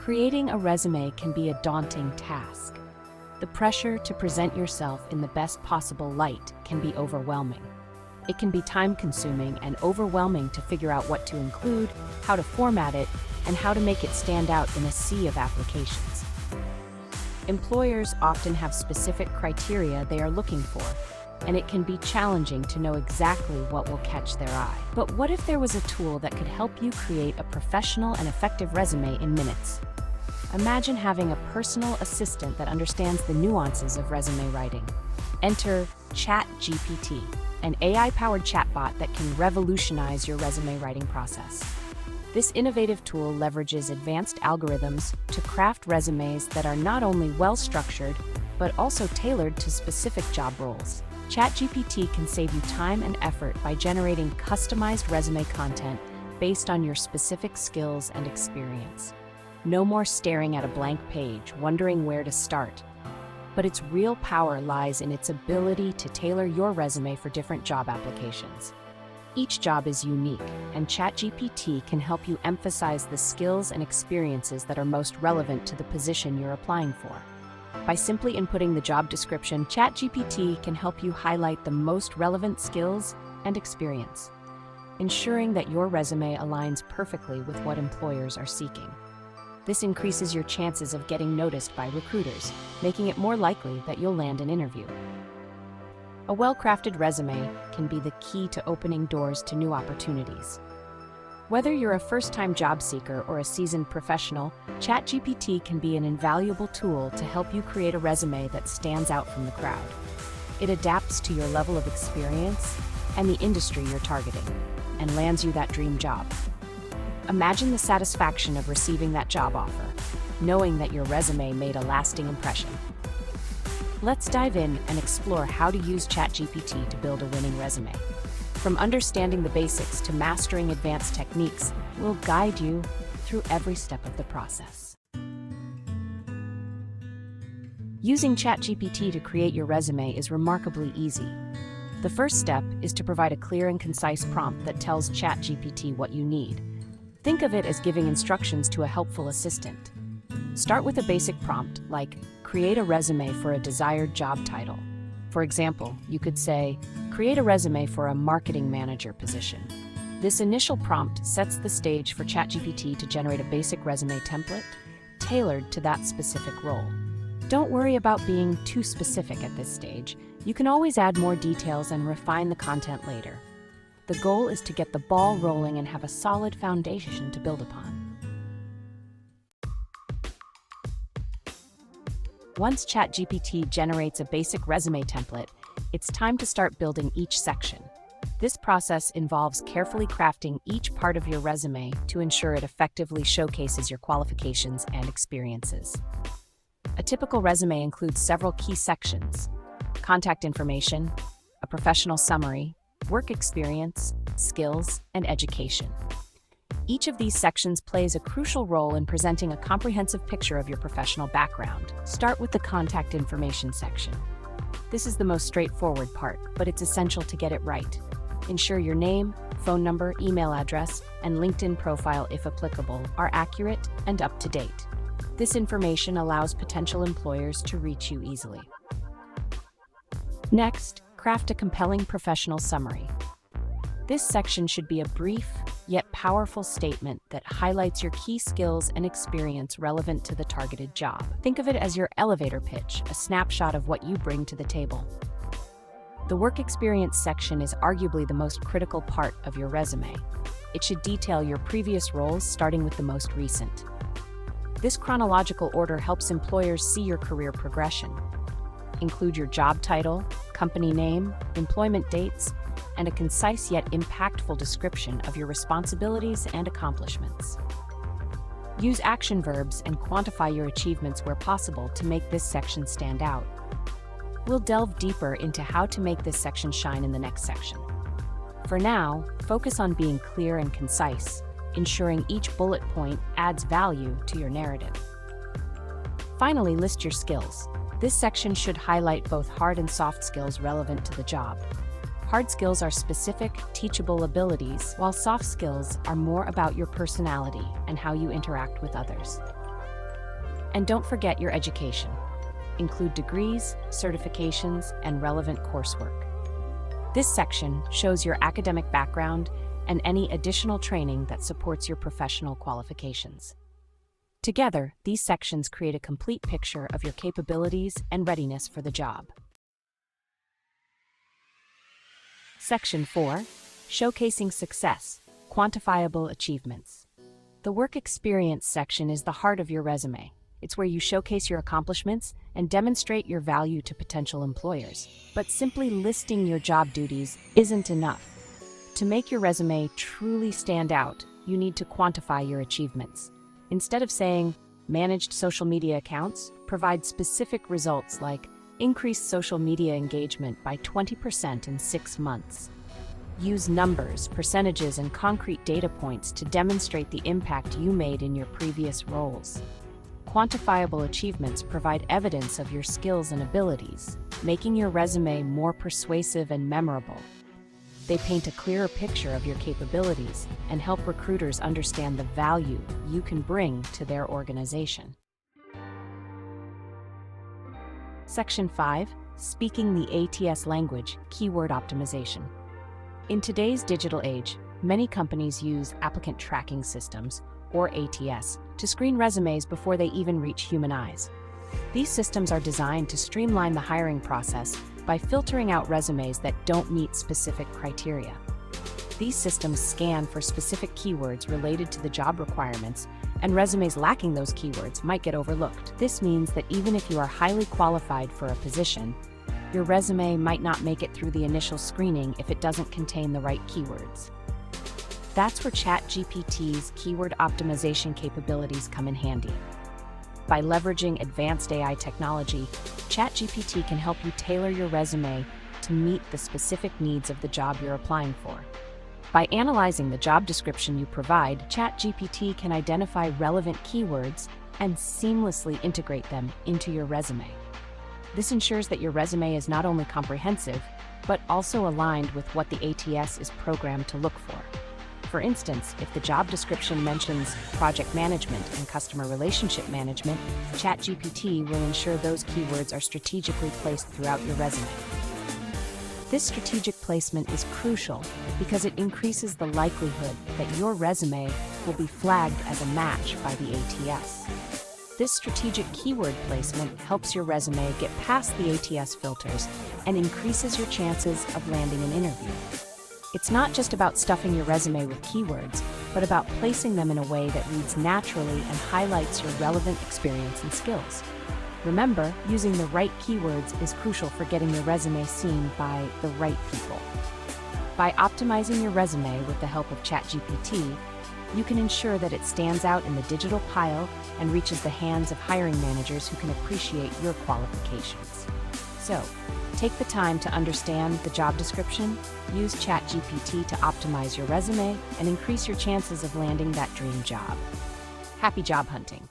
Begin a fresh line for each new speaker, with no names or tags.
Creating a resume can be a daunting task. The pressure to present yourself in the best possible light can be overwhelming. It can be time-consuming and overwhelming to figure out what to include, how to format it, and how to make it stand out in a sea of applications. Employers often have specific criteria they are looking for, and it can be challenging to know exactly what will catch their eye. But what if there was a tool that could help you create a professional and effective resume in minutes? Imagine having a personal assistant that understands the nuances of resume writing. Enter ChatGPT, an AI-powered chatbot that can revolutionize your resume writing process. This innovative tool leverages advanced algorithms to craft resumes that are not only well-structured, but also tailored to specific job roles. ChatGPT can save you time and effort by generating customized resume content based on your specific skills and experience. No more staring at a blank page, wondering where to start. But its real power lies in its ability to tailor your resume for different job applications. Each job is unique, and ChatGPT can help you emphasize the skills and experiences that are most relevant to the position you're applying for. By simply inputting the job description, ChatGPT can help you highlight the most relevant skills and experience, ensuring that your resume aligns perfectly with what employers are seeking. This increases your chances of getting noticed by recruiters, making it more likely that you'll land an interview. A well-crafted resume can be the key to opening doors to new opportunities. Whether you're a first-time job seeker or a seasoned professional, ChatGPT can be an invaluable tool to help you create a resume that stands out from the crowd. It adapts to your level of experience and the industry you're targeting, and lands you that dream job. Imagine the satisfaction of receiving that job offer, knowing that your resume made a lasting impression. Let's dive in and explore how to use ChatGPT to build a winning resume. From understanding the basics to mastering advanced techniques, we'll guide you through every step of the process. Using ChatGPT to create your resume is remarkably easy. The first step is to provide a clear and concise prompt that tells ChatGPT what you need. Think of it as giving instructions to a helpful assistant. Start with a basic prompt like, create a resume for a desired job title. For example, you could say, create a resume for a marketing manager position. This initial prompt sets the stage for ChatGPT to generate a basic resume template tailored to that specific role. Don't worry about being too specific at this stage. You can always add more details and refine the content later. The goal is to get the ball rolling and have a solid foundation to build upon. Once ChatGPT generates a basic resume template, it's time to start building each section. This process involves carefully crafting each part of your resume to ensure it effectively showcases your qualifications and experiences. A typical resume includes several key sections: contact information, a professional summary, work experience, skills, and education. Each of these sections plays a crucial role in presenting a comprehensive picture of your professional background. Start with the contact information section. This is the most straightforward part, but it's essential to get it right. Ensure your name, phone number, email address, and LinkedIn profile, if applicable, are accurate and up to date. This information allows potential employers to reach you easily. Next, craft a compelling professional summary. This section should be a brief, yet powerful statement that highlights your key skills and experience relevant to the targeted job. Think of it as your elevator pitch, a snapshot of what you bring to the table. The work experience section is arguably the most critical part of your resume. It should detail your previous roles, starting with the most recent. This chronological order helps employers see your career progression. Include your job title, company name, employment dates, and a concise yet impactful description of your responsibilities and accomplishments. Use action verbs and quantify your achievements where possible to make this section stand out. We'll delve deeper into how to make this section shine in the next section. For now, focus on being clear and concise, ensuring each bullet point adds value to your narrative. Finally, list your skills. This section should highlight both hard and soft skills relevant to the job. Hard skills are specific, teachable abilities, while soft skills are more about your personality and how you interact with others. And don't forget your education. Include degrees, certifications, and relevant coursework. This section shows your academic background and any additional training that supports your professional qualifications. Together, these sections create a complete picture of your capabilities and readiness for the job. Section 4, Showcasing Success, Quantifiable Achievements. The work experience section is the heart of your resume. It's where you showcase your accomplishments and demonstrate your value to potential employers. But simply listing your job duties isn't enough. To make your resume truly stand out, you need to quantify your achievements. Instead of saying, managed social media accounts, provide specific results like increased social media engagement by 20% in 6 months. Use numbers, percentages, and concrete data points to demonstrate the impact you made in your previous roles. Quantifiable achievements provide evidence of your skills and abilities, making your resume more persuasive and memorable. They paint a clearer picture of your capabilities and help recruiters understand the value you can bring to their organization. Section 5, Speaking the ATS Language, Keyword Optimization. In today's digital age, many companies use applicant tracking systems, or ATS, to screen resumes before they even reach human eyes. These systems are designed to streamline the hiring process by filtering out resumes that don't meet specific criteria. These systems scan for specific keywords related to the job requirements, and resumes lacking those keywords might get overlooked. This means that even if you are highly qualified for a position, your resume might not make it through the initial screening if it doesn't contain the right keywords. That's where ChatGPT's keyword optimization capabilities come in handy. By leveraging advanced AI technology, ChatGPT can help you tailor your resume to meet the specific needs of the job you're applying for. By analyzing the job description you provide, ChatGPT can identify relevant keywords and seamlessly integrate them into your resume. This ensures that your resume is not only comprehensive, but also aligned with what the ATS is programmed to look for. For instance, if the job description mentions project management and customer relationship management, ChatGPT will ensure those keywords are strategically placed throughout your resume. This strategic placement is crucial because it increases the likelihood that your resume will be flagged as a match by the ATS. This strategic keyword placement helps your resume get past the ATS filters and increases your chances of landing an interview. It's not just about stuffing your resume with keywords, but about placing them in a way that reads naturally and highlights your relevant experience and skills. Remember, using the right keywords is crucial for getting your resume seen by the right people. By optimizing your resume with the help of ChatGPT, you can ensure that it stands out in the digital pile and reaches the hands of hiring managers who can appreciate your qualifications. So, take the time to understand the job description, use ChatGPT to optimize your resume, and increase your chances of landing that dream job. Happy job hunting!